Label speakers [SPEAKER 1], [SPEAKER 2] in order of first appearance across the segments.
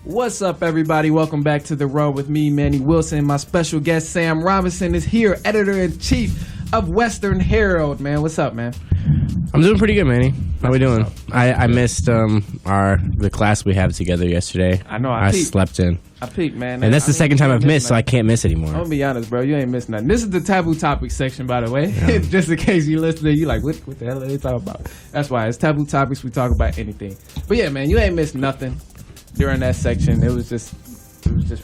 [SPEAKER 1] What's up, everybody? Welcome back to The Road with me, Manny Wilson. My special guest, Sam Robinson, is here, editor-in-chief of Western Herald. Man, what's up, man?
[SPEAKER 2] I'm doing pretty good, Manny. How we doing? I missed the class we have together yesterday.
[SPEAKER 1] I know.
[SPEAKER 2] I slept in.
[SPEAKER 1] I peaked, man.
[SPEAKER 2] And that's the second time I've missed, so I can't miss anymore.
[SPEAKER 1] I'm gonna be honest, bro. You ain't missed nothing. This is the Taboo Topics section, by the way. Yeah. Just in case you listening, you like, what the hell are they talking about? That's why it's Taboo Topics. We talk about anything. But yeah, man, you ain't missed nothing during that section. It was just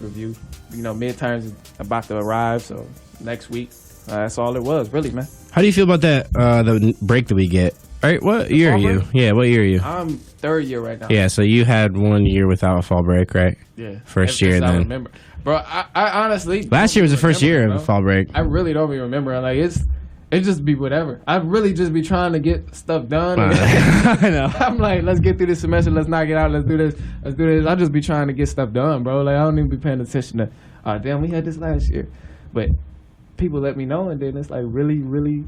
[SPEAKER 1] review. You know, midterms about to arrive, so next week. That's all it was, really, man.
[SPEAKER 2] How do you feel about that the break that we get? All right, what year are you? Yeah, what year are you?
[SPEAKER 1] I'm third year right now.
[SPEAKER 2] Yeah, so you had 1 year without a fall break, right?
[SPEAKER 1] Yeah.
[SPEAKER 2] First year, then. I
[SPEAKER 1] remember. Bro, I honestly...
[SPEAKER 2] Last year was the first year of fall break.
[SPEAKER 1] I really don't even remember. Like, it just be whatever. I really just be trying to get stuff done.
[SPEAKER 2] I know.
[SPEAKER 1] I'm like, let's get through this semester. Let's knock it out. Let's do this. I just be trying to get stuff done, bro. Like, I don't even be paying attention to, damn, we had this last year. But people let me know, and then it's like really,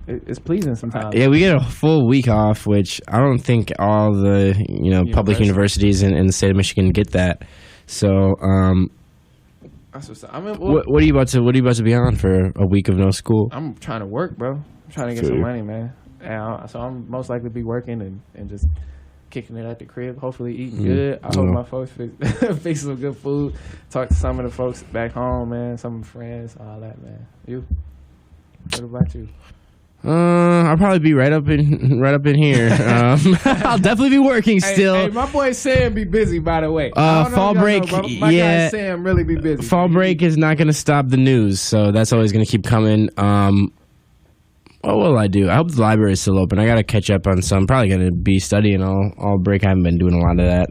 [SPEAKER 1] it's pleasing sometimes.
[SPEAKER 2] Yeah, we get a full week off, which I don't think all the public universities in the state of Michigan get that. So,
[SPEAKER 1] that's what's up. I mean,
[SPEAKER 2] what are you about to be on for a week of no school?
[SPEAKER 1] I'm trying to work, bro. I'm trying to get some money, man. And so I'm most likely be working and just kicking it at the crib, hopefully eating good. I hope my folks fix some good food. Talk to some of the folks back home, man. Some of my friends, all that, man. You? What about you?
[SPEAKER 2] I'll probably be right up in here. I'll definitely be working still.
[SPEAKER 1] Hey, my boy Sam be busy, by the way.
[SPEAKER 2] Fall break,
[SPEAKER 1] my guy Sam really be busy.
[SPEAKER 2] Fall break is not going to stop the news, so that's always going to keep coming. What will I do? I hope the library is still open. I got to catch up on some. Probably going to be studying all break. I haven't been doing a lot of that,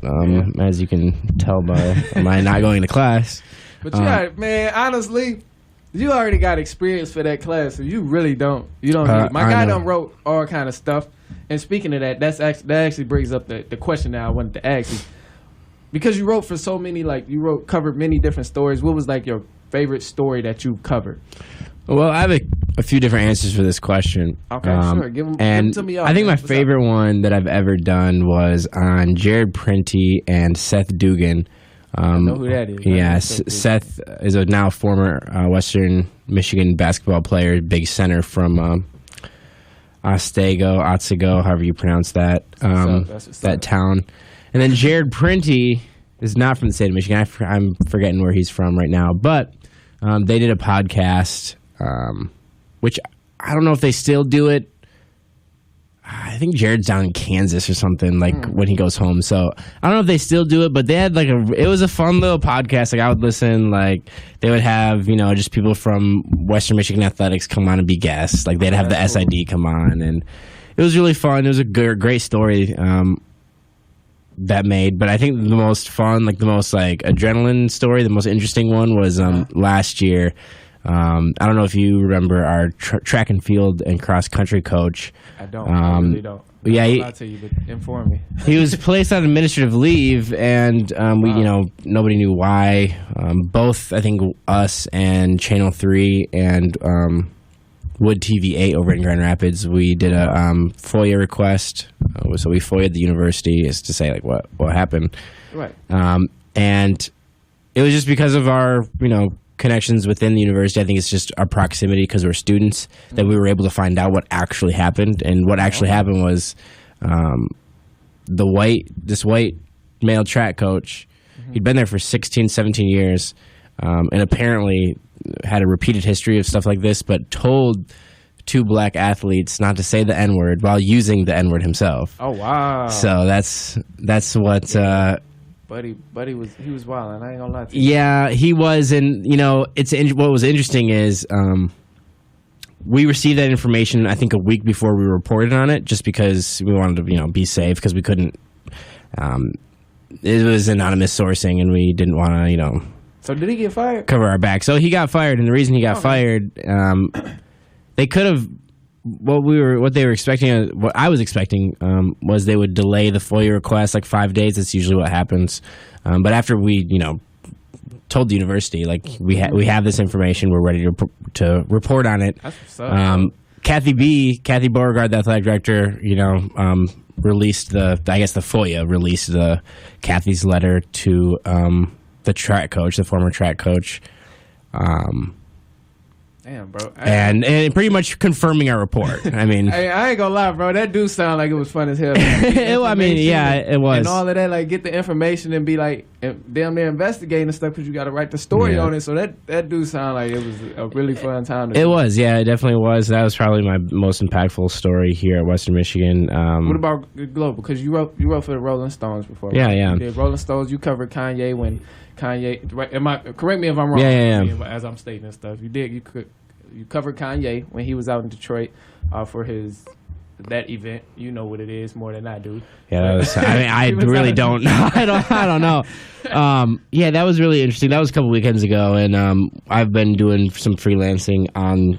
[SPEAKER 2] as you can tell by my not going to class.
[SPEAKER 1] But man, honestly, you already got experience for that class, so you really don't. You don't need it. My guy done wrote all kind of stuff. And speaking of that, that actually brings up the question that I wanted to ask you. Because you wrote for so many, covered many different stories. What was like your favorite story that you covered?
[SPEAKER 2] Well, I have a few different answers for this question.
[SPEAKER 1] Okay, sure. Give them to me.
[SPEAKER 2] I think my favorite one that I've ever done was on Jared Prenti and Seth Dugan.
[SPEAKER 1] I know who that is.
[SPEAKER 2] Yeah, Seth is a now former Western Michigan basketball player, big center from Otsego, however you pronounce that, that town. And then Jared Prenti is not from the state of Michigan. I'm forgetting where he's from right now. But they did a podcast, which I don't know if they still do it. I think Jared's down in Kansas or something, when he goes home. So I don't know if they still do it, but they had it was a fun little podcast. Like, I would listen, they would have, just people from Western Michigan athletics come on and be guests. Like, they'd have the SID come on, and it was really fun. It was a great story that made. But I think the most fun, the most adrenaline story, the most interesting one was last year. I don't know if you remember our track and field and cross country coach.
[SPEAKER 1] I don't. I really don't.
[SPEAKER 2] Yeah,
[SPEAKER 1] I'll tell you, but inform me.
[SPEAKER 2] He was placed on administrative leave, and nobody knew why. Both, I think, us and Channel 3 and Wood TV 8 over in Grand Rapids, we did a FOIA request. So we FOIA'd the university as to say what happened.
[SPEAKER 1] Right.
[SPEAKER 2] And it was just because of our connections within the university. I think it's just our proximity because we're students that we were able to find out what actually happened. And what actually happened was this white male track coach, he'd been there for 16, 17 years, and apparently had a repeated history of stuff like this, but told two black athletes not to say the N-word while using the N-word himself.
[SPEAKER 1] Oh, wow.
[SPEAKER 2] So that's what...
[SPEAKER 1] Buddy was wild, and I ain't gonna lie to you.
[SPEAKER 2] Yeah, he was, and what was interesting is we received that information I think a week before we reported on it, just because we wanted to be safe, because we couldn't. It was anonymous sourcing, and we didn't want to
[SPEAKER 1] So did he get fired?
[SPEAKER 2] Cover our back. So he got fired, and the reason he got fired, they could have. What they were expecting, what I was expecting, was they would delay the FOIA request 5 days. That's usually what happens. But after we, told the university we have this information, we're ready to report on it.
[SPEAKER 1] That's what's up.
[SPEAKER 2] Kathy Beauregard, the athletic director, released the FOIA released Kathy's letter to the former track coach.
[SPEAKER 1] Damn, bro.
[SPEAKER 2] And pretty much confirming our report. I mean,
[SPEAKER 1] hey, I ain't gonna lie, bro. That do sound like it was fun as hell.
[SPEAKER 2] It was.
[SPEAKER 1] And all of that, like, get the information and be like, damn, they're investigating and stuff because you got to write the story on it. So that do sound like it was a really fun time.
[SPEAKER 2] It was, yeah, it definitely was. That was probably my most impactful story here at Western Michigan.
[SPEAKER 1] What about Global? Because you wrote for the Rolling Stones before.
[SPEAKER 2] Yeah,
[SPEAKER 1] right?
[SPEAKER 2] yeah.
[SPEAKER 1] You did Rolling Stones. You covered Kanye when Kanye. Correct me if I'm wrong.
[SPEAKER 2] Yeah.
[SPEAKER 1] As I'm stating and stuff, you covered Kanye when he was out in Detroit for that event. You know what it is more than I do.
[SPEAKER 2] Yeah, I really don't know. I don't know. That was really interesting. That was a couple weekends ago, and I've been doing some freelancing on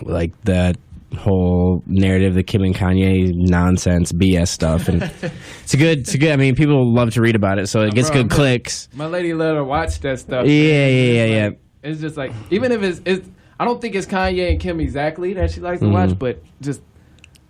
[SPEAKER 2] like that whole narrative, the Kim and Kanye nonsense BS stuff, and it's good. I mean, people love to read about it, so it gets good clicks.
[SPEAKER 1] My lady let her watch that stuff.
[SPEAKER 2] Yeah.
[SPEAKER 1] It's just like, even if it's I don't think it's Kanye and Kim exactly that she likes to watch, but just,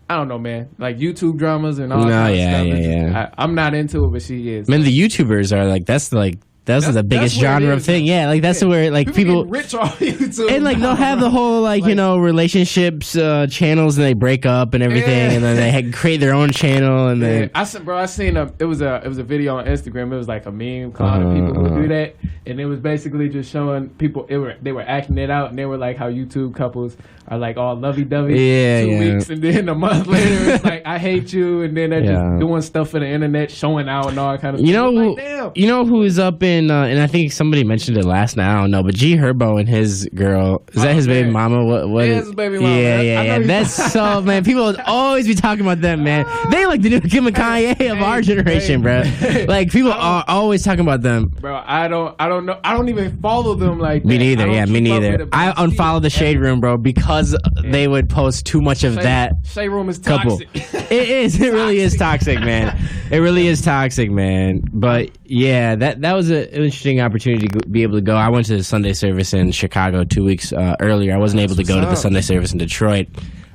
[SPEAKER 1] I don't know, man. Like YouTube dramas and all that stuff. Yeah. I'm not into it, but she is.
[SPEAKER 2] Man, the YouTubers are like, that's the biggest genre of thing. Yeah, like that's where like people
[SPEAKER 1] get rich off YouTube.
[SPEAKER 2] And like they'll have the whole like relationships channels, and they break up and everything, and then they create their own channel. And then
[SPEAKER 1] I seen it was a video on Instagram. It was like a meme clown of people who do that, and it was basically just showing people they were acting it out, and they were like how YouTube couples are like all lovey-dovey 2 weeks, and then a month later it's like I hate you, and then they're just doing stuff for the internet, showing out and all that kind of stuff.
[SPEAKER 2] You know who is up in and I think somebody mentioned it last night, I don't know, but G Herbo and his girl, is that his baby mama? What is
[SPEAKER 1] his baby mama?
[SPEAKER 2] Yeah. That's so, man, people would always be talking about them, man. They like the new Kim and Kanye of our generation, bro. Like people are always talking about them.
[SPEAKER 1] Bro, I don't know. I don't even follow them like that.
[SPEAKER 2] Me neither. Me neither. I unfollowed the Shade Room, bro, because they would post too much of that.
[SPEAKER 1] Shade Room is toxic.
[SPEAKER 2] It is. It really is toxic, man. It really is toxic, man. But yeah, that was an interesting opportunity to be able to go. I went to the Sunday service in Chicago 2 weeks earlier. I wasn't able to go to the Sunday service in Detroit.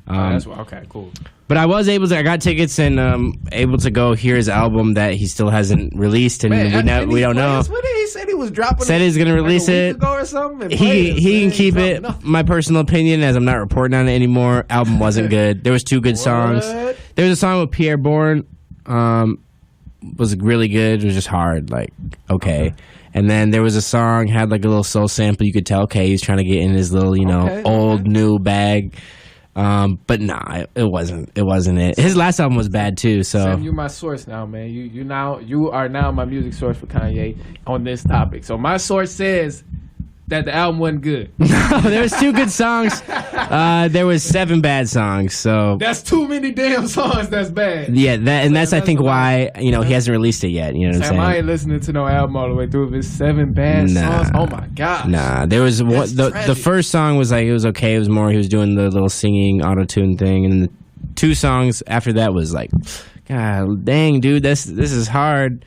[SPEAKER 1] Okay, cool.
[SPEAKER 2] But I was able to. I got tickets and able to go hear his album that he still hasn't released, and we don't know.
[SPEAKER 1] He said he was dropping.
[SPEAKER 2] Said he's gonna release it.
[SPEAKER 1] Or something,
[SPEAKER 2] he can keep it. My personal opinion, as I'm not reporting on it anymore. Album wasn't good. There was 2 good songs. There was a song with Pierre Bourne. Was really good. It was just hard. Like okay. And then there was a song had like a little soul sample. You could tell okay, he's trying to get in his little old new bag. But nah, it wasn't it. His last album was bad too. So
[SPEAKER 1] Sam, you're my source now, man. You are now my music source for Kanye on this topic. So my source says that the album wasn't good.
[SPEAKER 2] No, there was 2 good songs. There was 7 bad songs. So
[SPEAKER 1] that's too many damn songs. That's bad.
[SPEAKER 2] Yeah, that's I think why he hasn't released it yet. You know what I'm saying?
[SPEAKER 1] I ain't listening to no album all the way through. If it's 7 bad songs, oh my gosh.
[SPEAKER 2] Nah, there was the first song was like it was okay. It was more he was doing the little singing auto-tune thing, and the 2 songs after that was like, God dang, dude, this is hard.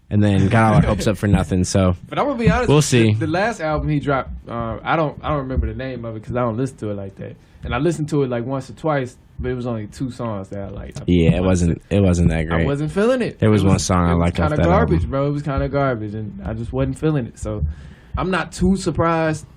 [SPEAKER 2] And then got all our hopes up for nothing. So,
[SPEAKER 1] but I'm gonna be honest.
[SPEAKER 2] We'll see.
[SPEAKER 1] The last album he dropped, I don't remember the name of it because I don't listen to it like that. And I listened to it like once or twice, but it was only 2 songs that I liked.
[SPEAKER 2] It wasn't that great.
[SPEAKER 1] I wasn't feeling it.
[SPEAKER 2] There was one song I liked off that album.
[SPEAKER 1] Kind of garbage, bro. It was kind of garbage, and I just wasn't feeling it. So, I'm not too surprised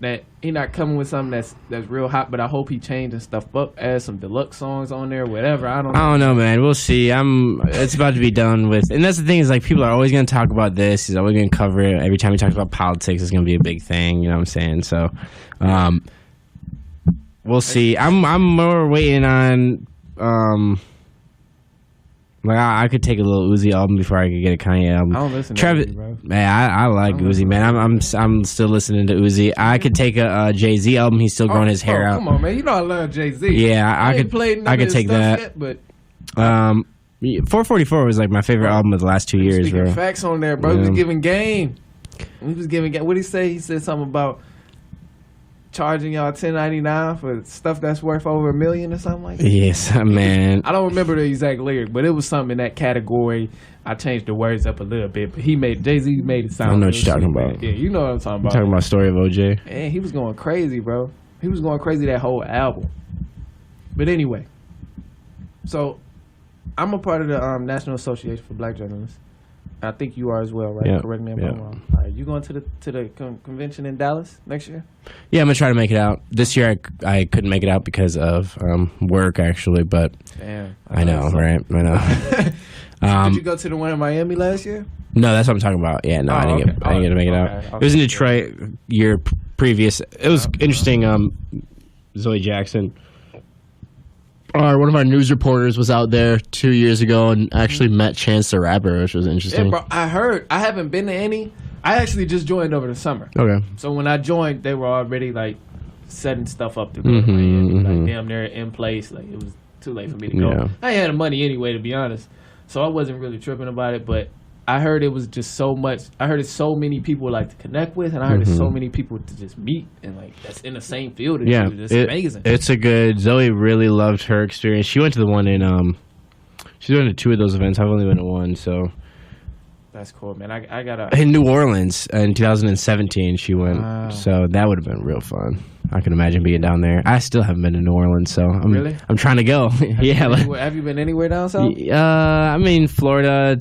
[SPEAKER 1] that he not coming with something that's real hot, but I hope he changing stuff up, add some deluxe songs on there, whatever. I don't know,
[SPEAKER 2] man. We'll see. It's about to be done with, and that's the thing is like people are always going to talk about this. He's always going to cover it. Every time he talks about politics, it's going to be a big thing. You know what I'm saying? So, we'll see. I'm more waiting on. Like I could take a little Uzi album before I could get a Kanye album.
[SPEAKER 1] I don't listen to Uzi, bro.
[SPEAKER 2] Man, I like Uzi, man. I'm still listening to Uzi. I could take a Jay-Z album. He's still growing his hair out.
[SPEAKER 1] Come on, man. You know I love Jay-Z.
[SPEAKER 2] Yeah, I could take that.
[SPEAKER 1] Yet, but
[SPEAKER 2] 444 was like my favorite album of the last 2 years, bro.
[SPEAKER 1] Facts on there, bro. He was giving game. What did he say? He said something about charging y'all $10.99 for stuff that's worth over $1 million or something like that.
[SPEAKER 2] Yes, man.
[SPEAKER 1] I don't remember the exact lyric, but it was something in that category. I changed the words up a little bit, but Jay-Z made it sound.
[SPEAKER 2] I know what you're talking about.
[SPEAKER 1] Yeah, you know what I'm talking about.
[SPEAKER 2] You're talking about Story of OJ.
[SPEAKER 1] And he was going crazy, bro. He was going crazy that whole album. But anyway, so I'm a part of the National Association for Black Journalists. I think you are as well, right?
[SPEAKER 2] Yeah.
[SPEAKER 1] Correct me if I'm wrong. All right, you going to the convention in Dallas next year?
[SPEAKER 2] Yeah, I'm gonna try to make it out. This year I couldn't make it out because of work actually, but
[SPEAKER 1] damn,
[SPEAKER 2] I know, right? I know.
[SPEAKER 1] Did you go to the one in Miami last year?
[SPEAKER 2] No, that's what I'm talking about. Yeah, no, I didn't get to make it out. It was in Detroit year previous. It was interesting. Zoe Jackson, one of our news reporters, was out there 2 years ago and actually met Chance the Rapper, which was interesting.
[SPEAKER 1] Yeah, bro, I heard. I haven't been to any. I actually just joined over the summer.
[SPEAKER 2] Okay.
[SPEAKER 1] So when I joined, they were already like setting stuff up to go. Like damn, they're in place. Like it was too late for me to go.
[SPEAKER 2] Yeah.
[SPEAKER 1] I ain't had the money anyway, to be honest. So I wasn't really tripping about it, but I heard it was just so much. I heard it's so many people like to connect with, and I heard it's so many people to just meet and like that's in the same field as you. It's amazing.
[SPEAKER 2] It's a good. Zoe really loved her experience. She went to the one in she's been to 2 of those events. I've only been to one, so
[SPEAKER 1] that's cool, man. I gotta
[SPEAKER 2] in New Orleans in 2017. She went, so that would have been real fun. I can imagine being down there. I still haven't been to New Orleans, so I'm trying to go.
[SPEAKER 1] Have you been anywhere down south?
[SPEAKER 2] I mean Florida,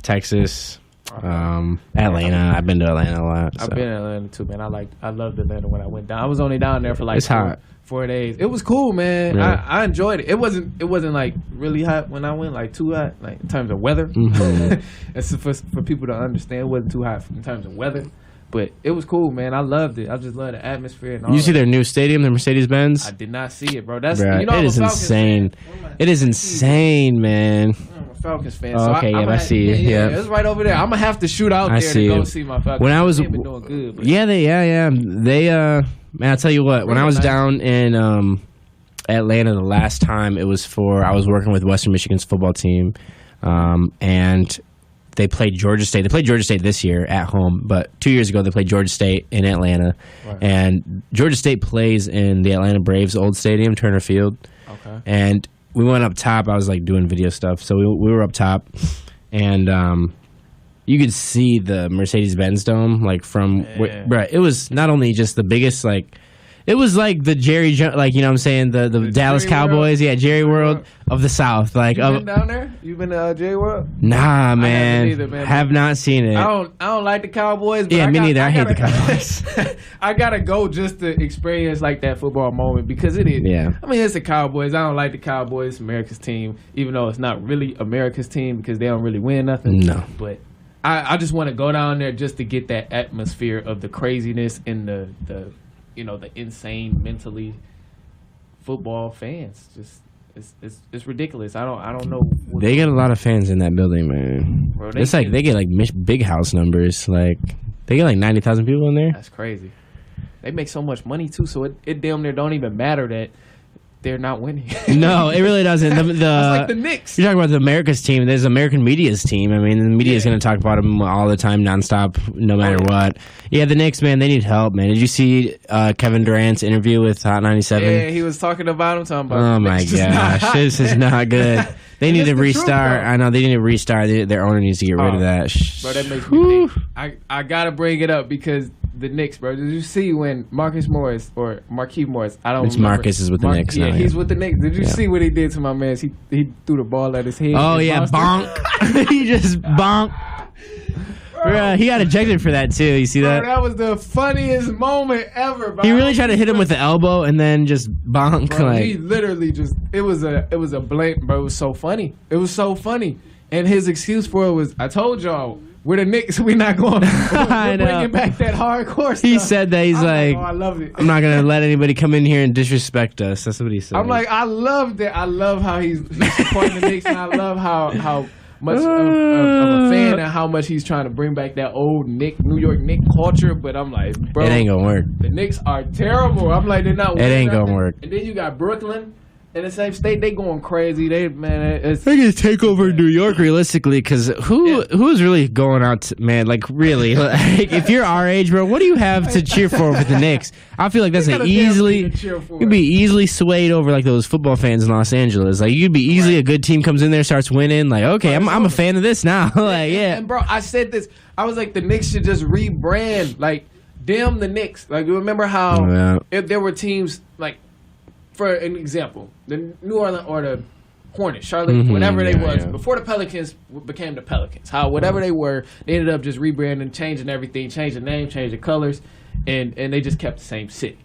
[SPEAKER 2] Texas, Atlanta. I've been to Atlanta a lot. So.
[SPEAKER 1] I've been to Atlanta too, man. I loved Atlanta when I went down. I was only down there for like
[SPEAKER 2] it's hot.
[SPEAKER 1] 4 days. It was cool, man. Really? I enjoyed it. It wasn't like really hot when I went, like too hot, like in terms of weather. It's for people to understand, it wasn't too hot in terms of weather. But it was cool, man. I loved it. I just love the atmosphere and all.
[SPEAKER 2] You see their new stadium, the Mercedes-Benz?
[SPEAKER 1] I did not see it, bro. That's
[SPEAKER 2] it is insane. It is insane, man.
[SPEAKER 1] I'm a Falcons fan.
[SPEAKER 2] Oh, okay, I see it. Yeah,
[SPEAKER 1] it's right over there. I'm gonna have to shoot out there to go see my Falcons.
[SPEAKER 2] When I was
[SPEAKER 1] they've been doing good.
[SPEAKER 2] They man, I'll tell you what. When I was down in Atlanta the last time, it was I was working with Western Michigan's football team, and they played Georgia State. They played Georgia State this year at home, but 2 years ago they played Georgia State in Atlanta. Right. And Georgia State plays in the Atlanta Braves' old stadium, Turner Field. Okay. And we went up top. I was like doing video stuff, so we were up top, and you could see the Mercedes-Benz Dome like from where it was not only just the biggest like. It was like the Jerry, like, you know what I'm saying, the Dallas Jerry Cowboys, World? Jerry World of the South. Like, you been down there? You been to Jerry World? Nah, man. Either, man. Have not seen it.
[SPEAKER 1] I don't like the Cowboys. But
[SPEAKER 2] me neither. I hate the Cowboys.
[SPEAKER 1] I gotta go just to experience like that football moment because it is. Yeah. I mean, it's the Cowboys. I don't like the Cowboys. It's America's team, even though it's not really America's team because they don't really win nothing.
[SPEAKER 2] No.
[SPEAKER 1] But I just want to go down there just to get that atmosphere of the craziness and the insane mentally football fans. Just it's ridiculous. I don't know.
[SPEAKER 2] They get a lot of fans in that building, man. Bro, it's like they get like big house numbers. Like they get like 90,000 people in there.
[SPEAKER 1] That's crazy. They make so much money too, so it damn near don't even matter that they're not winning.
[SPEAKER 2] No, it really doesn't.
[SPEAKER 1] It's like the Knicks.
[SPEAKER 2] You're talking about the America's team. There's American media's team. I mean, the media is going to talk about them all the time, nonstop, no matter what. Yeah, the Knicks, man, they need help, man. Did you see Kevin Durant's interview with Hot 97?
[SPEAKER 1] Yeah, he was talking about him.
[SPEAKER 2] Oh, my gosh. This is not good. They need to restart. I know, they need to restart. Their owner needs to get rid of that.
[SPEAKER 1] Bro, that makes me think. I got to bring it up because the Knicks, bro. Did you see when Marquise Morris? I don't.
[SPEAKER 2] It's Marcus is with the Knicks.
[SPEAKER 1] Yeah, he's with the Knicks. Did you see what he did to my man? He threw the ball at his head.
[SPEAKER 2] Oh yeah, bonk. He just bonk. Bro, he got ejected for that too. You see that?
[SPEAKER 1] That was the funniest moment ever. Bro.
[SPEAKER 2] He really tried to hit him with the elbow and then just bonk.
[SPEAKER 1] Bro, he literally just. It was a blank, bro. It was so funny. It was so funny, and his excuse for it was, "I told y'all." We're the Knicks. We're not going. We're bringing back that hardcore stuff.
[SPEAKER 2] He said that. He's like,
[SPEAKER 1] I love it.
[SPEAKER 2] I'm not gonna let anybody come in here and disrespect us. That's what he said.
[SPEAKER 1] I'm like, I loved it. I love how he's supporting the Knicks, and I love how much of a fan and how much he's trying to bring back that old New York Knicks culture. But I'm like, bro,
[SPEAKER 2] it ain't gonna work.
[SPEAKER 1] The Knicks are terrible. I'm like, they're not.
[SPEAKER 2] It ain't gonna work.
[SPEAKER 1] And then you got Brooklyn. In the same state, they going crazy. They can
[SPEAKER 2] take over New York realistically, because who's really going out, man? Like really, like, if you're our age, bro, what do you have to cheer for with the Knicks? I feel like that's you'd be easily swayed over like those football fans in Los Angeles. Like you'd be easily a good team comes in there, starts winning. Like okay, I'm a fan of this now. Like yeah,
[SPEAKER 1] and bro, I said this. I was like, the Knicks should just rebrand. Like damn the Knicks. Like remember how if there were teams like for an example, the New Orleans or the Hornets, Charlotte, whatever they was before the Pelicans became the Pelicans. Whatever they were, they ended up just rebranding, changing everything, changing the name, changing the colors, and they just kept the same city.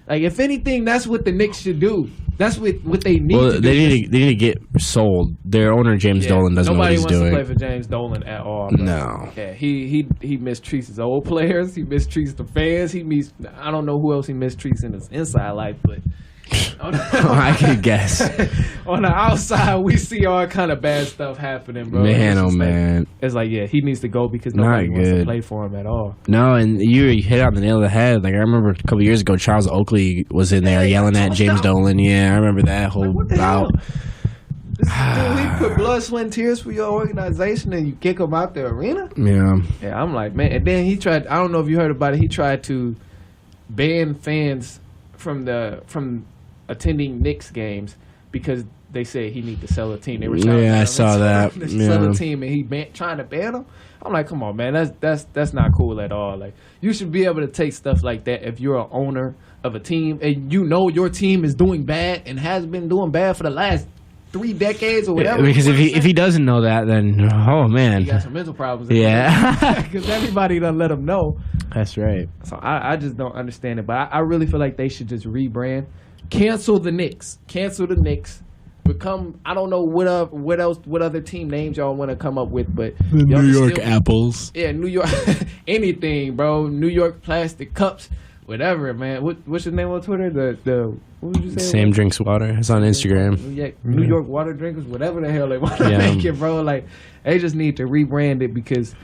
[SPEAKER 1] Like, if anything, that's what the Knicks should do. That's what they need to do.
[SPEAKER 2] They need to get sold. Their owner, James Dolan, doesn't know what he's doing.
[SPEAKER 1] Nobody wants to play for James Dolan at all. Bro.
[SPEAKER 2] No.
[SPEAKER 1] Yeah, he mistreats his old players. He mistreats the fans. I don't know who else he mistreats in his inside life, but
[SPEAKER 2] I could guess.
[SPEAKER 1] On the outside, we see all kind of bad stuff happening, bro.
[SPEAKER 2] Man, oh man.
[SPEAKER 1] It's like, yeah, he needs to go because nobody wants to play for him at all.
[SPEAKER 2] No, and you hit on the nail of the head. Like, I remember a couple years ago, Charles Oakley was in there yelling at James Dolan. Yeah, I remember that whole bout.
[SPEAKER 1] Dude, he put blood, sweat, and tears for your organization, and you kick him out the arena?
[SPEAKER 2] Yeah,
[SPEAKER 1] I'm like, man. And then he tried, I don't know if you heard about it, he tried to ban fans from attending Knicks games because they said he need to sell a team. They were
[SPEAKER 2] I saw that.
[SPEAKER 1] Sell a team, and he trying to ban them. I'm like, come on, man, that's not cool at all. Like, you should be able to take stuff like that if you're an owner of a team and you know your team is doing bad and has been doing bad for the last 3 decades or whatever.
[SPEAKER 2] Because if he doesn't know that, then oh man,
[SPEAKER 1] he got some mental problems.
[SPEAKER 2] Yeah,
[SPEAKER 1] because everybody done let him know.
[SPEAKER 2] That's right.
[SPEAKER 1] So I just don't understand it. But I really feel like they should just rebrand. Cancel the Knicks. Become, I don't know what other team names y'all want to come up with, but
[SPEAKER 2] the New York Apples.
[SPEAKER 1] Yeah, New York, anything, bro. New York Plastic Cups, whatever, man. What's your name on Twitter? The what would you say?
[SPEAKER 2] Sam Drinks Water. It's on Instagram.
[SPEAKER 1] New York Water Drinkers, whatever the hell they want to make it, bro. Like, they just need to rebrand it because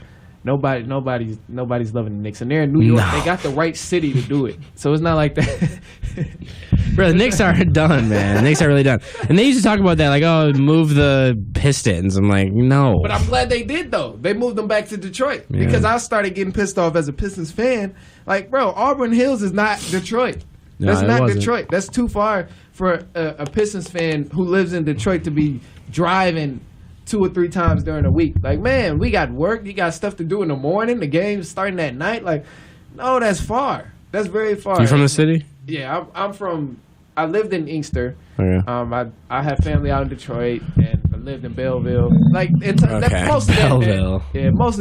[SPEAKER 1] nobody's loving the Knicks, and they're in New York. No. They got the right city to do it, so it's not like that.
[SPEAKER 2] Bro, the Knicks are done, man. The Knicks are really done. And they used to talk about that, like, oh, move the Pistons. I'm like, no.
[SPEAKER 1] But I'm glad they did, though. They moved them back to Detroit because I started getting pissed off as a Pistons fan. Like, bro, Auburn Hills is not Detroit. That's not Detroit. That's too far for a Pistons fan who lives in Detroit to be driving 2 or 3 times during a week. Like, man, we got work. You got stuff to do in the morning. The game's starting at night. Like, no, that's far. That's very far.
[SPEAKER 2] You from the city?
[SPEAKER 1] Yeah, I'm from. I lived in Inkster.
[SPEAKER 2] Oh, yeah.
[SPEAKER 1] I have family out in Detroit, and I lived in Belleville. Like, mostly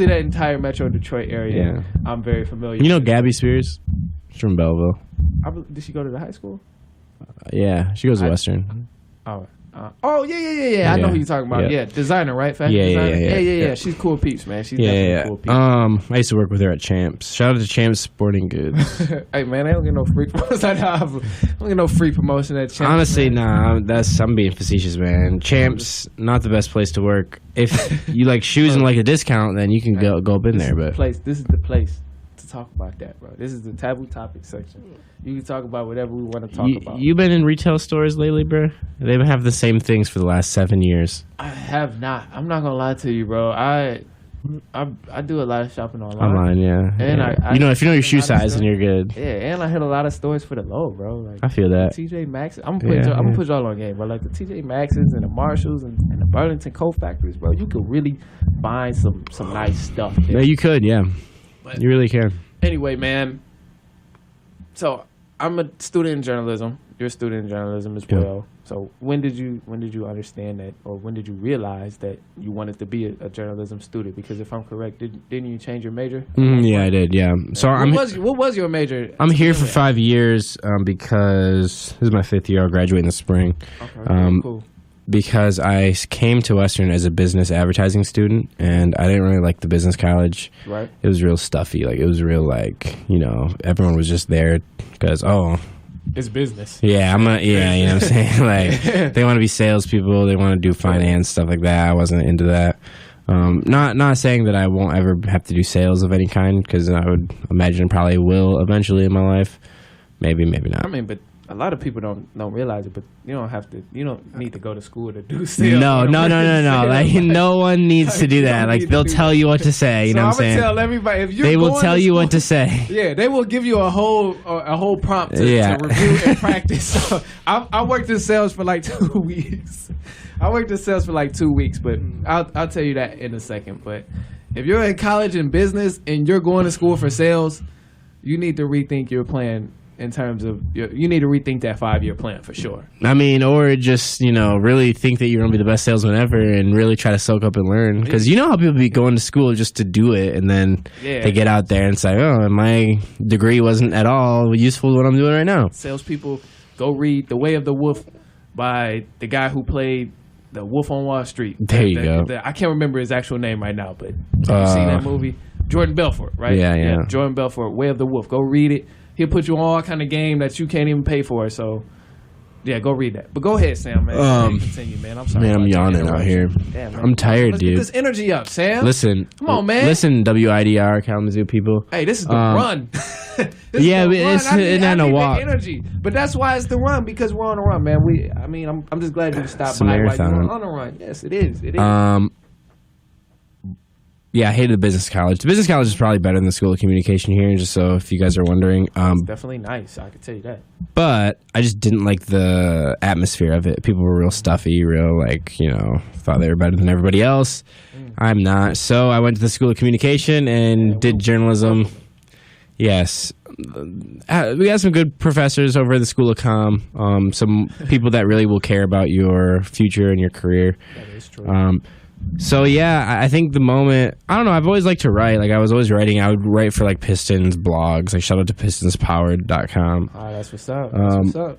[SPEAKER 1] that entire Metro Detroit area. Yeah. I'm very familiar.
[SPEAKER 2] You know Gabby Spears? She's from Belleville.
[SPEAKER 1] Did she go to the high school?
[SPEAKER 2] Yeah, she goes to Western.
[SPEAKER 1] Yeah. I know who you're talking about. Yeah, designer, right? Fashion designer? Yeah. She's cool peeps, man. She's definitely cool peeps.
[SPEAKER 2] I used to work with her at Champs. Shout out to Champs Sporting Goods.
[SPEAKER 1] Hey, man, I don't get no free promotion. I don't get no free promotion at Champs.
[SPEAKER 2] Honestly, nah. I'm being facetious, man. Champs, not the best place to work. If you like shoes and like a discount, then you can go up in there. But
[SPEAKER 1] this is the place to talk about that, bro. This is the Taboo Topics section. You can talk about whatever we want to talk about.
[SPEAKER 2] You been in retail stores lately, bro? They've been having the same things for the last 7 years.
[SPEAKER 1] I have not. I'm not gonna lie to you, bro. I do a lot of shopping online.
[SPEAKER 2] Yeah.
[SPEAKER 1] And
[SPEAKER 2] yeah. If you know your shoe size, then you're good.
[SPEAKER 1] Yeah, and I hit a lot of stores for the low, bro. Like,
[SPEAKER 2] I feel that.
[SPEAKER 1] TJ Maxx. I'm gonna put y'all on game, bro. Like the TJ Maxxes and the Marshalls and the Burlington Coat Factories, bro. You could really find some nice stuff there.
[SPEAKER 2] Yeah, you could. Yeah, but you really can.
[SPEAKER 1] Anyway, man. So I'm a student in journalism. You're a student in journalism as well. So when did you understand that, or when did you realize that you wanted to be a journalism student? Because if I'm correct, didn't you change your major?
[SPEAKER 2] Yeah, I did. Yeah. So
[SPEAKER 1] what was your major?
[SPEAKER 2] I'm here for 5 years because this is my 5th year. I'll graduate in the spring.
[SPEAKER 1] Okay, cool.
[SPEAKER 2] Because I came to Western as a business advertising student, and I didn't really like the business college.
[SPEAKER 1] Right.
[SPEAKER 2] It was real stuffy. Like, it was real, like, everyone was just there because,
[SPEAKER 1] it's business.
[SPEAKER 2] Yeah, you know what I'm saying? Like, they want to be salespeople. They want to do finance, stuff like that. I wasn't into that. Not saying that I won't ever have to do sales of any kind, because I would imagine probably will eventually in my life. Maybe not.
[SPEAKER 1] I mean, but a lot of people don't realize it, but you don't need to go to school to do sales.
[SPEAKER 2] No. Like, no one needs to do that. Like, they'll tell you what to say. You know what I'm saying?
[SPEAKER 1] Tell everybody, if you're
[SPEAKER 2] they will tell you what to say.
[SPEAKER 1] Yeah, they will give you a whole prompt to review and practice. So I worked in sales for like 2 weeks. But I'll tell you that in a second. But if you're in college and business and you're going to school for sales, you need to rethink your plan in terms of you need to rethink that 5-year plan for sure.
[SPEAKER 2] I mean, or just really think that you're gonna be the best salesman ever and really try to soak up and learn, because you know how people be going to school just to do it, and then they get out there and say, oh, my degree wasn't at all useful to what I'm doing right now.
[SPEAKER 1] Salespeople, go read The Way of the Wolf by the guy who played the Wolf on Wall Street.
[SPEAKER 2] There you go.
[SPEAKER 1] I can't remember his actual name right now, but have you seen that movie? Jordan Belfort, right?
[SPEAKER 2] Yeah.
[SPEAKER 1] Jordan Belfort, Way of the Wolf. Go read it. He'll put you on all kind of game that you can't even pay for. So, yeah, go read that. But go ahead, Sam, man. Continue, man. I'm sorry.
[SPEAKER 2] Man, I'm yawning out here.
[SPEAKER 1] Yeah, man.
[SPEAKER 2] I'm tired,
[SPEAKER 1] Let's
[SPEAKER 2] dude.
[SPEAKER 1] get this energy up, Sam.
[SPEAKER 2] Listen.
[SPEAKER 1] Come on, man.
[SPEAKER 2] Listen, WIDR, Kalamazoo people.
[SPEAKER 1] Hey, this is the run.
[SPEAKER 2] It's not a walk.
[SPEAKER 1] Energy. But that's why it's the run, because we're on a run, man. I'm just glad you stopped by while you're on a run. Yes, it is. It is.
[SPEAKER 2] Yeah, I hated the business college. The business college is probably better than the School of Communication here, just so if you guys are wondering.
[SPEAKER 1] It's definitely nice, I can tell you that.
[SPEAKER 2] But I just didn't like the atmosphere of it. People were real stuffy, thought they were better than everybody else. I'm not. So I went to the School of Communication and did journalism. Yes. We got some good professors over at the School of Comm, some people that really will care about your future and your career.
[SPEAKER 1] That is true.
[SPEAKER 2] So, yeah, I think the moment, I don't know, I've always liked to write. Like, I was always writing. I would write for, Pistons blogs. Like, shout out to pistonspowered.com.
[SPEAKER 1] That's what's up. That's what's up.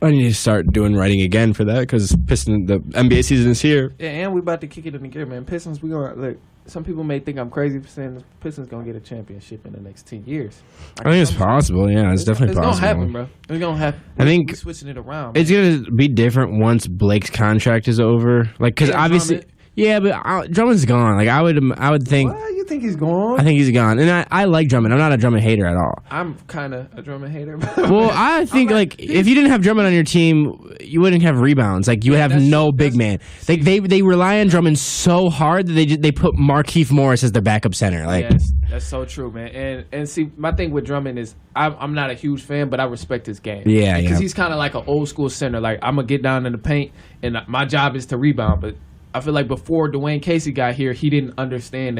[SPEAKER 2] I need to start doing writing again for that, because the NBA season is here.
[SPEAKER 1] Yeah, and we about to kick it in the gear, man. Pistons, we going to, look, some people may think I'm crazy for saying the Pistons going to get a championship in the next 10 years.
[SPEAKER 2] I think it's possible, yeah. It's definitely possible.
[SPEAKER 1] It's going to happen, bro. It's going to happen.
[SPEAKER 2] I think
[SPEAKER 1] we're switching it around, man.
[SPEAKER 2] It's going to be different once Blake's contract is over. Because obviously...
[SPEAKER 1] Drummond.
[SPEAKER 2] Yeah, but Drummond's gone. Like, I would think...
[SPEAKER 1] What? You think he's gone?
[SPEAKER 2] I think he's gone. And I like Drummond. I'm not a Drummond hater at all.
[SPEAKER 1] I'm kind of a Drummond hater.
[SPEAKER 2] Well, I think, if you didn't have Drummond on your team, you wouldn't have rebounds. Like, you would have no big man. Like, they rely on Drummond so hard that they put Markieff Morris as their backup center. Like,
[SPEAKER 1] yes, that's so true, man. And see, my thing with Drummond is I'm not a huge fan, but I respect his game.
[SPEAKER 2] Yeah,
[SPEAKER 1] because he's kind of like an old school center. Like, I'm going to get down in the paint, and my job is to rebound, but I feel like before Dwayne Casey got here, he didn't understand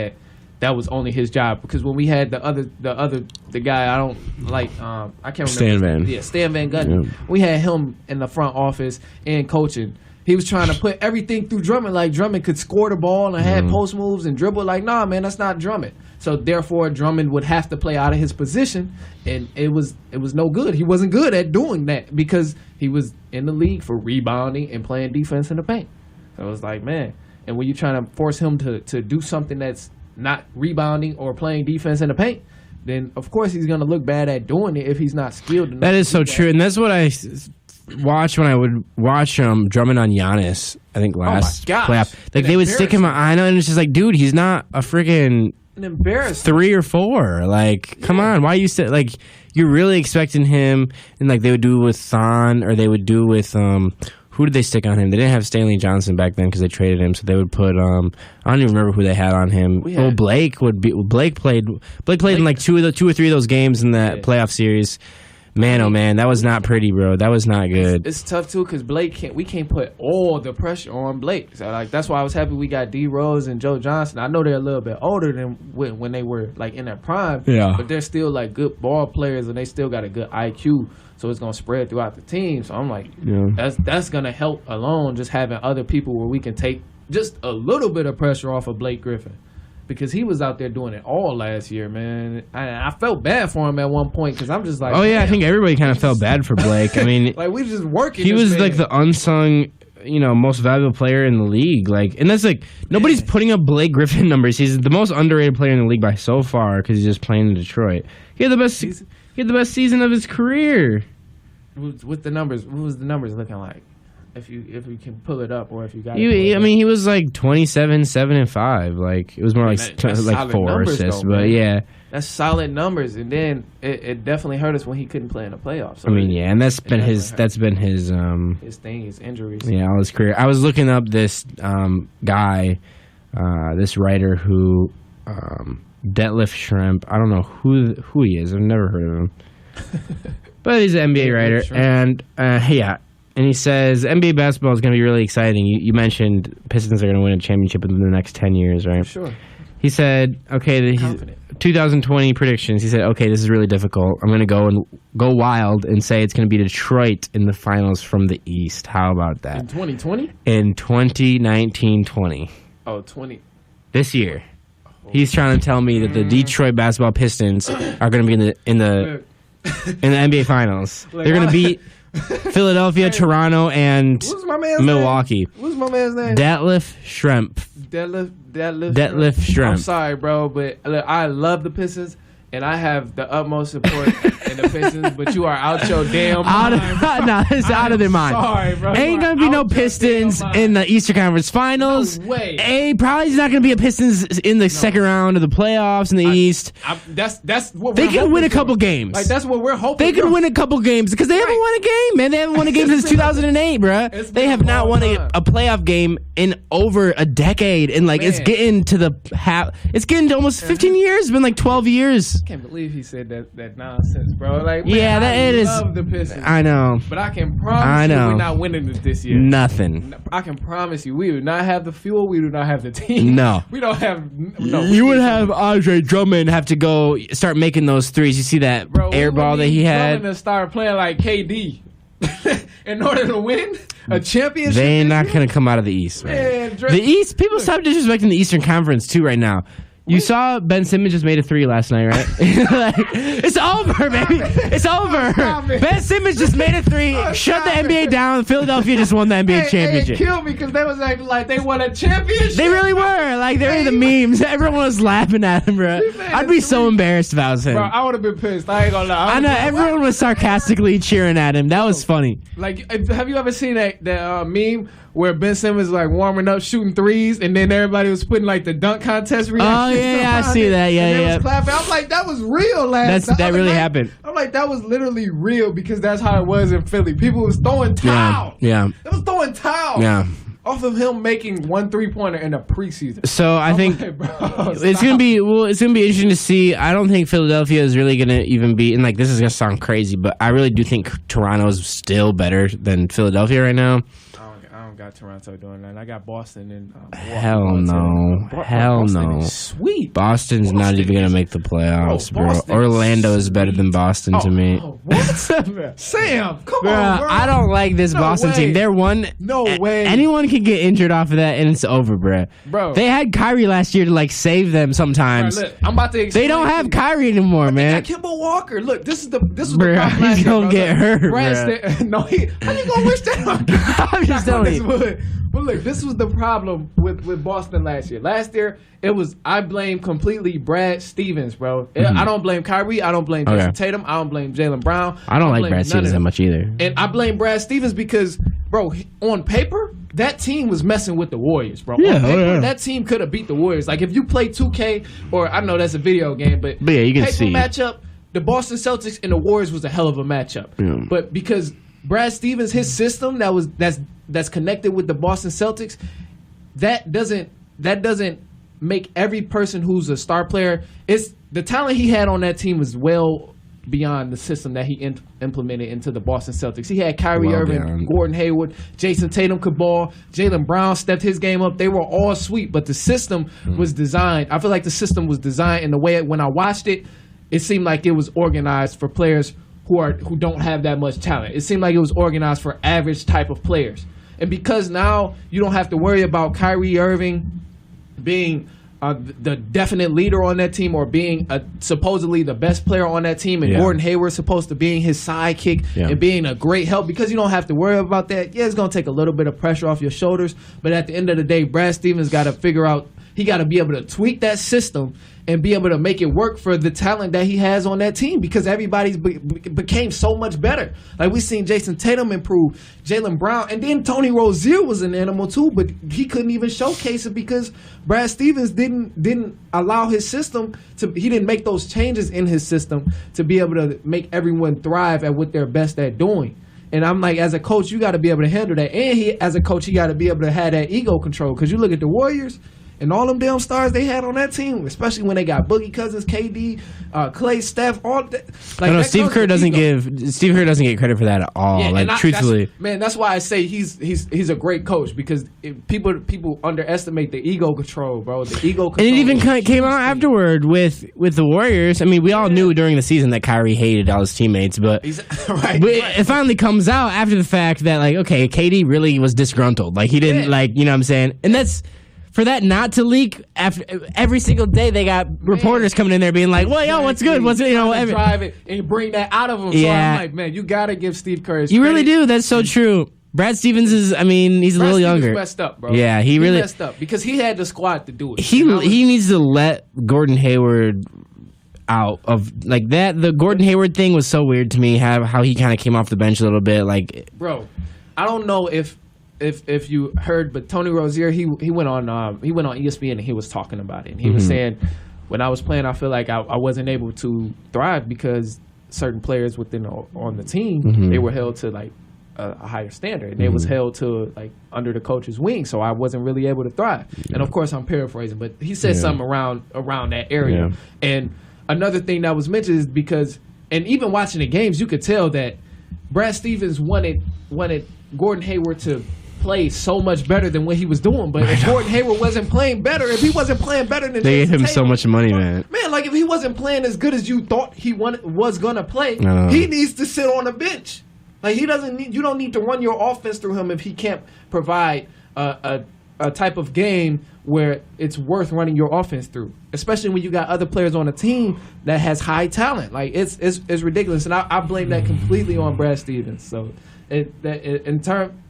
[SPEAKER 1] that was only his job. Because when we had the guy I don't like, I can't remember. Stan Van Gundy. Yeah. We had him in the front office and coaching. He was trying to put everything through Drummond. Like, Drummond could score the ball and had post moves and dribble. Like, nah, man, that's not Drummond. So therefore, Drummond would have to play out of his position, and it was no good. He wasn't good at doing that because he was in the league for rebounding and playing defense in the paint. So it was like, man, and when you're trying to force him to do something that's not rebounding or playing defense in the paint, then of course he's going to look bad at doing it if he's not skilled enough.
[SPEAKER 2] That is so true, and that's what I watched when I would watch Drummond on Giannis. I think last playoff, like they would stick him. I know, and it's just like, dude, he's not a freaking
[SPEAKER 1] an embarrassment.
[SPEAKER 2] 3 or 4. Like, come on, why you say like you're really expecting him? And like they would do with Thon, or they would do with who did they stick on him? They didn't have Stanley Johnson back then because they traded him, so they would put I don't even remember who they had on him. Blake played in like 2 or 3 of those games in that playoff series. Man, oh man, that was not pretty, bro. That was not good.
[SPEAKER 1] It's tough too because we can't put all the pressure on Blake. So like that's why I was happy we got D Rose and Joe Johnson. I know they're a little bit older than when they were like in their prime.
[SPEAKER 2] Yeah.
[SPEAKER 1] But they're still like good ball players and they still got a good IQ. So it's gonna spread throughout the team. So I'm like, that's gonna help alone just having other people where we can take just a little bit of pressure off of Blake Griffin. Because he was out there doing it all last year, man. I felt bad for him at one point because I'm just like,
[SPEAKER 2] oh yeah, I think everybody kind of felt bad for Blake. I mean,
[SPEAKER 1] like we just working.
[SPEAKER 2] He was like the unsung, most valuable player in the league. Like, and that's like nobody's putting up Blake Griffin numbers. He's the most underrated player in the league by so far because he's just playing in Detroit. He had the best season of his career.
[SPEAKER 1] With the numbers, what was the numbers looking like? If you can pull it up, or if you got
[SPEAKER 2] he was like 27, 7, and 5. Like it was more like 4 assists,
[SPEAKER 1] though,
[SPEAKER 2] but yeah,
[SPEAKER 1] that's solid numbers. And then it definitely hurt us when he couldn't play in the playoffs. So
[SPEAKER 2] and that's been his
[SPEAKER 1] thing, his injuries.
[SPEAKER 2] Yeah, all his career. I was looking up this guy, this writer who Detlef Shrimp. I don't know who he is. I've never heard of him, but he's an NBA writer, and yeah. And he says NBA basketball is going to be really exciting. You mentioned Pistons are going to win a championship in the next 10 years, right?
[SPEAKER 1] Sure.
[SPEAKER 2] He said, okay, he's 2020 predictions. He said, "Okay, this is really difficult. I'm going to go wild and say it's going to be Detroit in the finals from the East." How about that?
[SPEAKER 1] In 2020?
[SPEAKER 2] In 2019-20.
[SPEAKER 1] Oh, 20.
[SPEAKER 2] This year. He's trying to tell me that the Detroit basketball Pistons are going to be in the NBA Finals. They're going to beat Philadelphia, Toronto, and Milwaukee.
[SPEAKER 1] What's my man's name?
[SPEAKER 2] Detlef Schrempf. Detlef Schrempf.
[SPEAKER 1] I'm sorry, bro, but look, I love the Pistons, and I have the utmost support in the Pistons, but you are out your damn mind.
[SPEAKER 2] It's out of their mind.
[SPEAKER 1] Sorry, bro.
[SPEAKER 2] Ain't going to be no Pistons in the Eastern Conference Finals.
[SPEAKER 1] No way.
[SPEAKER 2] Probably not going to be a Pistons in the second round of the playoffs in the East.
[SPEAKER 1] That's what
[SPEAKER 2] they can win a couple games.
[SPEAKER 1] Like, that's what we're hoping.
[SPEAKER 2] They could win a couple games because they haven't won a game, man. They haven't won a game since 2008, bro. They have not won a playoff game in over a decade, and like it's getting to it's getting to almost 15 years. It's been like 12 years.
[SPEAKER 1] I can't believe he said that nonsense, bro. Like, man,
[SPEAKER 2] yeah, I love
[SPEAKER 1] the Pistons.
[SPEAKER 2] I know,
[SPEAKER 1] but I can promise you we're not winning this year.
[SPEAKER 2] Nothing.
[SPEAKER 1] I can promise you, we do not have the fuel. We do not have the team.
[SPEAKER 2] No,
[SPEAKER 1] we don't have.
[SPEAKER 2] You would have Andre Drummond have to go start making those threes. You see that air ball that he had?
[SPEAKER 1] To start playing like KD in order to win a championship.
[SPEAKER 2] They ain't not gonna come out of the East, man. The East, people stop disrespecting the Eastern Conference too right now. You saw Ben Simmons just made a 3 last night, right? Like, it's over, baby. It's over. Ben Simmons just made a 3. Shut the NBA down. Philadelphia just won the NBA championship.
[SPEAKER 1] It killed me because they was like they won a championship.
[SPEAKER 2] They really were. Like, they were the memes. Everyone was laughing at him, bro. I'd be so embarrassed if I was him.
[SPEAKER 1] Bro, I would have been pissed. I ain't gonna lie.
[SPEAKER 2] I know. Everyone was sarcastically cheering at him. That was funny.
[SPEAKER 1] Like, have you ever seen that meme where Ben Simmons like warming up, shooting threes, and then everybody was putting like the dunk contest reaction?
[SPEAKER 2] Oh yeah, I see that. Yeah.
[SPEAKER 1] Was clapping. I'm like, that was real last night.
[SPEAKER 2] That really happened.
[SPEAKER 1] I'm like, that was literally real because that's how it was in Philly. People was throwing towel.
[SPEAKER 2] Yeah.
[SPEAKER 1] It was throwing towel.
[SPEAKER 2] Yeah.
[SPEAKER 1] Off of him making 1 3-pointer in the preseason.
[SPEAKER 2] So I think
[SPEAKER 1] like, bro,
[SPEAKER 2] it's gonna be interesting to see. I don't think Philadelphia is really gonna even be, and like this is gonna sound crazy, but I really do think Toronto is still better than Philadelphia right now.
[SPEAKER 1] I don't got Toronto doing that. I got Boston and
[SPEAKER 2] hell no.
[SPEAKER 1] Boston is sweet.
[SPEAKER 2] Boston's not even gonna make the playoffs, bro. Orlando is better than Boston to me.
[SPEAKER 1] What? Sam, come on, bro.
[SPEAKER 2] I don't like this Boston team. They're one.
[SPEAKER 1] No way.
[SPEAKER 2] Anyone can get injured off of that, and it's over, bro. They had Kyrie last year to like save them sometimes.
[SPEAKER 1] Bro, look, I'm about to.
[SPEAKER 2] They don't have Kyrie anymore, man.
[SPEAKER 1] They got Kemba Walker. Look, this was the
[SPEAKER 2] problem. He's gonna get hurt.
[SPEAKER 1] No, how you gonna wish that on?
[SPEAKER 2] I'm just telling you.
[SPEAKER 1] But look, this was the problem with Boston last year. Last year, I blame completely Brad Stevens, bro. I don't blame Kyrie. I don't blame Jason Tatum. I don't blame Jaylen Brown.
[SPEAKER 2] I don't like Brad Stevens that much either.
[SPEAKER 1] And I blame Brad Stevens because, bro, on paper, that team was messing with the Warriors, bro.
[SPEAKER 2] Yeah,
[SPEAKER 1] on paper, that team could have beat the Warriors. Like, if you play 2K, or I know that's a video game, but
[SPEAKER 2] yeah, you can
[SPEAKER 1] paper
[SPEAKER 2] see
[SPEAKER 1] matchup, the Boston Celtics and the Warriors was a hell of a matchup.
[SPEAKER 2] Yeah.
[SPEAKER 1] But because Brad Stevens, his system that's connected with the Boston Celtics, that doesn't make every person who's a star player. It's the talent he had on that team was well beyond the system that he implemented into the Boston Celtics. He had Kyrie Irving, Gordon Hayward, Jason Tatum could ball, Jaylen Brown stepped his game up. They were all sweet, but the system was designed. I feel like the system was designed in the way when I watched it, it seemed like it was organized for players who don't have that much talent. It seemed like it was organized for average type of players. And because now you don't have to worry about Kyrie Irving being the definite leader on that team or being supposedly the best player on that team, and Gordon Hayward supposed to being his sidekick and being a great help, because you don't have to worry about that. Yeah, it's going to take a little bit of pressure off your shoulders, but at the end of the day, Brad Stevens got to figure out, he got to be able to tweak that system and be able to make it work for the talent that he has on that team, because everybody's became so much better. Like, we seen Jason Tatum improve, Jaylen Brown, and then Tony Rozier was an animal too, but he couldn't even showcase it because Brad Stevens didn't allow his system to, he didn't make those changes in his system to be able to make everyone thrive at what they're best at doing. And I'm like, as a coach, you got to be able to handle that. And as a coach, he got to be able to have that ego control, because you look at the Warriors, And all them damn stars they had on that team, especially when they got Boogie Cousins, KD, Clay, Steph, all that. Like,
[SPEAKER 2] no, Steve Kerr doesn't get credit for that at all. Yeah, like truthfully,
[SPEAKER 1] that's why I say he's a great coach, because people underestimate the ego control, bro. The ego control.
[SPEAKER 2] And it even came out afterward with the Warriors. I mean, we all knew during the season that Kyrie hated all his teammates, but it finally comes out after the fact that, like, okay, KD really was disgruntled. Like, he didn't like, you know what I'm saying? And that's. For that not to leak, after every single day they got reporters coming in there being like, "Well, yo, what's good? What's it? You know,
[SPEAKER 1] drive it and bring that out of him." Yeah. So I'm like, man, you gotta give Steve Kerr his
[SPEAKER 2] You
[SPEAKER 1] credit.
[SPEAKER 2] really do. That's so true. Brad Stevens is, I mean, he's a little younger.
[SPEAKER 1] Messed up, bro.
[SPEAKER 2] Yeah, he really
[SPEAKER 1] messed up because he had the squad to do it.
[SPEAKER 2] He needs to let Gordon Hayward out of like that. The Gordon Hayward thing was so weird to me. How he kind of came off the bench a little bit, like,
[SPEAKER 1] bro. I don't know if you heard, but Tony Rozier, he went on ESPN and he was talking about it, and he was saying, when I was playing, I feel like I wasn't able to thrive because certain players on the team, they were held to like a higher standard, and they was held to like under the coach's wing, so I wasn't really able to thrive. And of course I'm paraphrasing, but he said something around that area. And another thing that was mentioned is because, and even watching the games, you could tell that Brad Stevens wanted Gordon Hayward to play so much better than what he was doing, but if Gordon Hayward wasn't playing better, if he wasn't playing better than
[SPEAKER 2] they gave him so much money, man,
[SPEAKER 1] like if he wasn't playing as good as you thought he was gonna play, he needs to sit on the bench. Like, you don't need to run your offense through him if he can't provide a type of game where it's worth running your offense through, especially when you got other players on a team that has high talent. Like, it's ridiculous, and I blame that completely on Brad Stevens. So and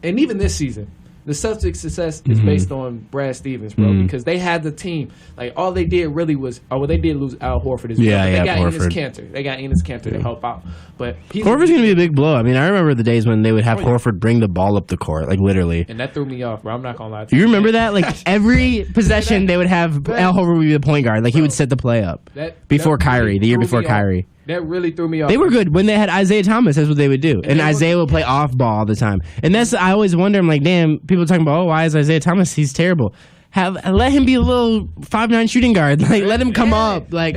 [SPEAKER 1] even this season, the Celtics' success is based on Brad Stevens, bro, because they had the team. Like, all they did really was, they did lose Al Horford as well.
[SPEAKER 2] Yeah,
[SPEAKER 1] they got
[SPEAKER 2] Horford.
[SPEAKER 1] They got Enes Kanter to help out. But
[SPEAKER 2] Horford's going to be a big blow. I mean, I remember the days when they would have Horford bring the ball up the court, like, literally.
[SPEAKER 1] And that threw me off, bro. I'm not going to lie to you.
[SPEAKER 2] You remember that? Like, every possession they would have Al Horford would be the point guard. Like, he would set the play up before Kyrie, the year before Kyrie.
[SPEAKER 1] That really threw me off.
[SPEAKER 2] They were good when they had Isaiah Thomas. That's what they would do. And Isaiah would play off ball all the time. And I always wonder, I'm like, damn, people talking about, why is Isaiah Thomas? He's terrible. Let him be a little 5'9" shooting guard. Like, let him come up. Like,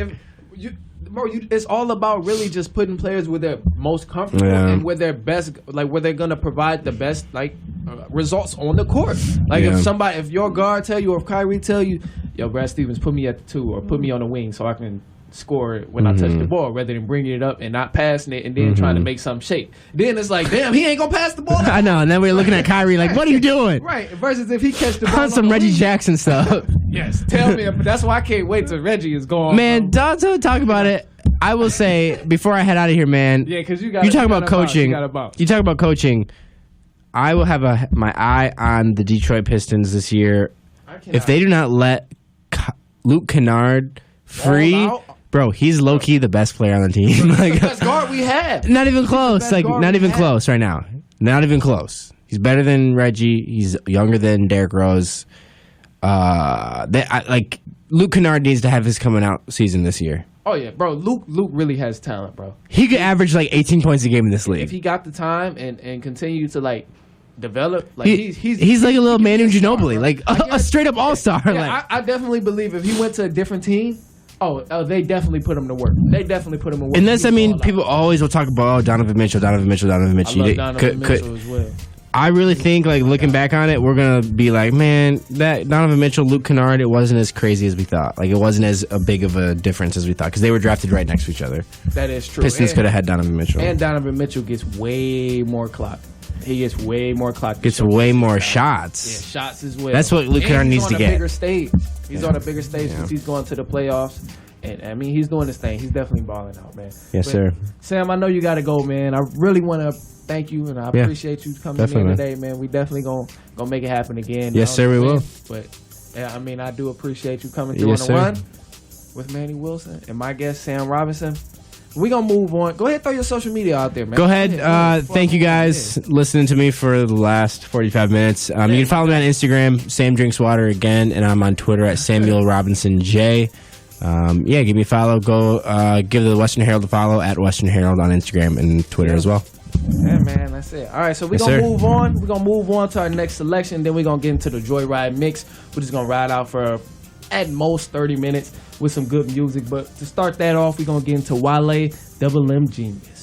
[SPEAKER 1] it's all about really just putting players where they're most comfortable and where they're best, like where they're gonna provide the best results on the court. Like, if your guard tell you, or if Kyrie tell you, yo, Brad Stevens, put me at the 2 or put me on the wing so I can score it when I touch the ball, rather than bringing it up and not passing it and then trying to make something shake. Then it's like, damn, he ain't gonna pass the ball.
[SPEAKER 2] I know, and then we're looking at Kyrie like, what are you doing?
[SPEAKER 1] Right. Versus if he catch the ball
[SPEAKER 2] on some Reggie Jackson stuff.
[SPEAKER 1] Yes, tell me. That's why I can't wait till Reggie is gone.
[SPEAKER 2] Man, don't talk about it. I will say, before I head out of here, man.
[SPEAKER 1] Yeah, because you
[SPEAKER 2] talk about coaching. You talk about coaching. I will have my eye on the Detroit Pistons this year. If they do not let Luke Kennard free. Bro, he's low-key the best player on the team.
[SPEAKER 1] Like, the best guard we had.
[SPEAKER 2] Not even close. Like, not even close right now. Not even close. He's better than Reggie. He's younger than Derrick Rose. Luke Kennard needs to have his coming out season this year.
[SPEAKER 1] Oh, yeah, bro. Luke really has talent, bro.
[SPEAKER 2] He could average, 18 points a game in this league.
[SPEAKER 1] If he got the time and continue to, develop,
[SPEAKER 2] he's like a little Manu Ginobili, like a straight-up all-star.
[SPEAKER 1] Yeah, I definitely bbelieve if he went to a different team, they definitely put him to work. They definitely put him to work.
[SPEAKER 2] And people always will talk about Donovan Mitchell. I love Donovan Mitchell as well. I really think, looking back on it, we're going to be like, man, that Donovan Mitchell, Luke Kennard, it wasn't as crazy as we thought. Like, it wasn't as big of a difference as we thought, because they were drafted right next to each other.
[SPEAKER 1] That is true.
[SPEAKER 2] Pistons could have had Donovan Mitchell.
[SPEAKER 1] And Donovan Mitchell gets way more clock. He gets way more clock.
[SPEAKER 2] Gets way more shots.
[SPEAKER 1] Yeah, shots as well.
[SPEAKER 2] That's what Luke Kennard needs to get.
[SPEAKER 1] He's on a bigger stage since he's going to the playoffs. And, I mean, he's doing his thing. He's definitely balling out, man.
[SPEAKER 2] Yes, sir.
[SPEAKER 1] Sam, I know you got to go, man. I really want to thank you, and I appreciate you coming in today, man. We definitely gonna make it happen again.
[SPEAKER 2] Yes, sir, we will.
[SPEAKER 1] But, I mean, I do appreciate you coming through on the run with Manny Wilson and my guest, Sam Robinson. We're going to move on. Go ahead, throw your social media out there, man.
[SPEAKER 2] Go ahead. Thank you guys listening to me for the last 45 minutes. You can follow me on Instagram, Sam Drinks Water again, and I'm on Twitter at Samuel Robinson J. Give me a follow. Go give the Western Herald a follow at Western Herald on Instagram and Twitter as well.
[SPEAKER 1] Yeah, man, that's it. All right, so we're going to move on. We're going to move on to our next selection. Then we're going to get into the Joyride Mix. We're just going to ride out for at most 30 minutes with some good music. But to start that off, we're going to get into Wale, Double M Genius.